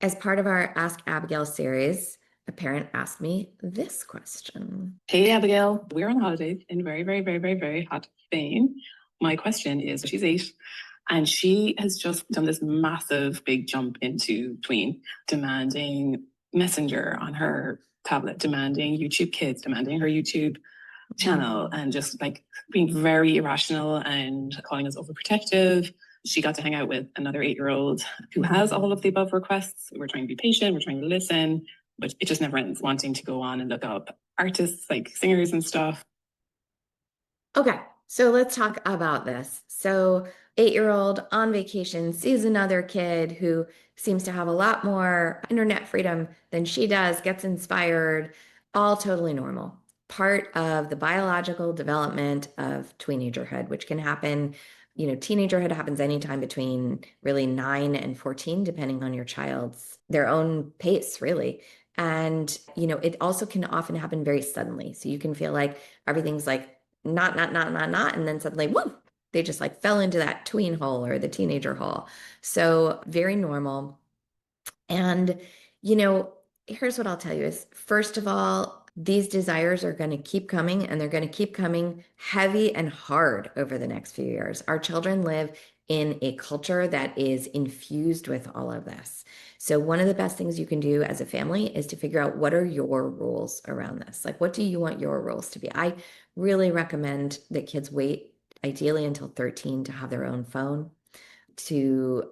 As part of our Ask Abigail series, a parent asked me this question. Hey, Abigail, we're on holiday in very, very, very, very, very hot Spain. My question is, she's 8 and she has just done this massive big jump into tween, demanding Messenger on her tablet, demanding YouTube Kids, demanding her YouTube channel, and just like being very irrational and calling us overprotective. She got to hang out with another 8-year-old who has all of the above requests. We're trying to be patient, we're trying to listen, but it just never ends, wanting to go on and look up artists like singers and stuff. Okay, so let's talk about this. So, 8-year-old on vacation sees another kid who seems to have a lot more internet freedom than she does, gets inspired, all totally normal. Part of the biological development of teenagerhood, which can happen, teenagerhood happens anytime between really 9 and 14, depending on your child's their own pace, really. And, it also can often happen very suddenly. So you can feel like everything's like not, and then suddenly, whoop, they just like fell into that tween hole or the teenager hole. So very normal. And, you know, here's what I'll tell you is, first of all, these desires are going to keep coming and they're going to keep coming heavy and hard over the next few years. Our children live in a culture that is infused with all of this. So one of the best things you can do as a family is to figure out what are your rules around this? Like, what do you want your rules to be? I really recommend that kids wait ideally until 13 to have their own phone, to,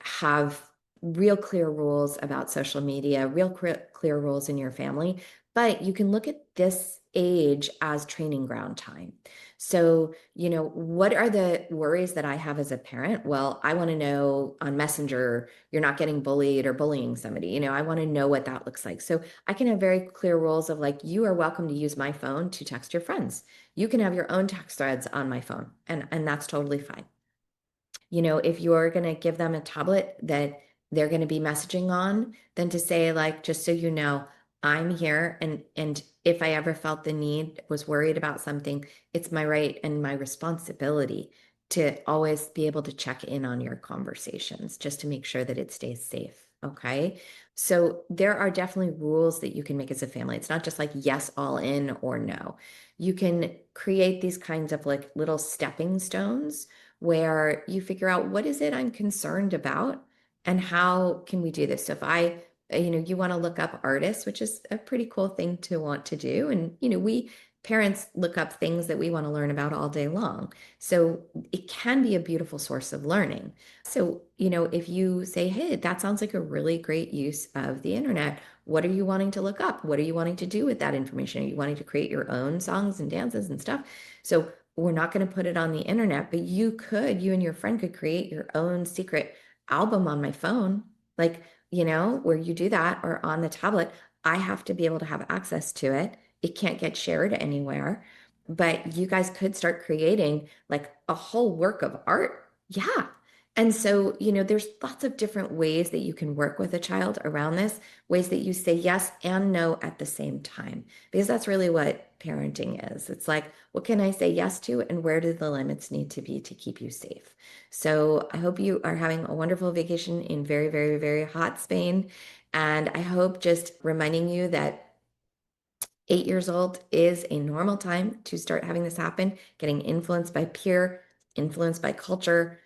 have real clear rules about social media, real clear rules in your family. But you can look at this age as training ground time. So, what are the worries that I have as a parent? Well, I want to know on Messenger, you're not getting bullied or bullying somebody. I want to know what that looks like. So I can have very clear rules of like, you are welcome to use my phone to text your friends. You can have your own text threads on my phone, and that's totally fine. If you're going to give them a tablet that they're going to be messaging on, then to say like, just so you know, I'm here, and if I ever felt the need, was worried about something, it's my right and my responsibility to always be able to check in on your conversations just to make sure that it stays safe. Okay. So there are definitely rules that you can make as a family. It's not just like yes, all in or no. You can create these kinds of like little stepping stones where you figure out what is it I'm concerned about and how can we do this. So if you want to look up artists, which is a pretty cool thing to want to do. And, we parents look up things that we want to learn about all day long. So it can be a beautiful source of learning. So, if you say, hey, that sounds like a really great use of the internet. What are you wanting to look up? What are you wanting to do with that information? Are you wanting to create your own songs and dances and stuff? So we're not going to put it on the internet, but you and your friend could create your own secret album on my phone, like, where you do that, or on the tablet. I have to be able to have access to it. It can't get shared anywhere, but you guys could start creating like a whole work of art. Yeah. And so, there's lots of different ways that you can work with a child around this, ways that you say yes and no at the same time, because that's really what parenting is. It's like, what can I say yes to, and where do the limits need to be to keep you safe? So I hope you are having a wonderful vacation in very, very, very hot Spain. And I hope just reminding you that 8 years old is a normal time to start having this happen, getting influenced by peer, influenced by culture.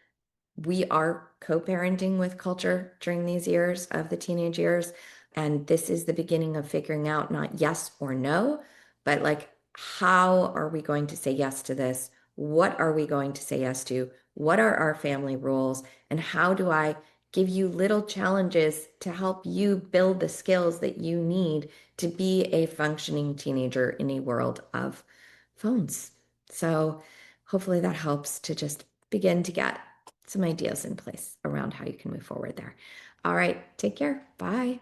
We are co-parenting with culture during these years of the teenage years. And this is the beginning of figuring out not yes or no, but like, how are we going to say yes to this? What are we going to say yes to? What are our family rules? And how do I give you little challenges to help you build the skills that you need to be a functioning teenager in a world of phones? So hopefully that helps to just begin to get some ideas in place around how you can move forward there. All right, take care. Bye.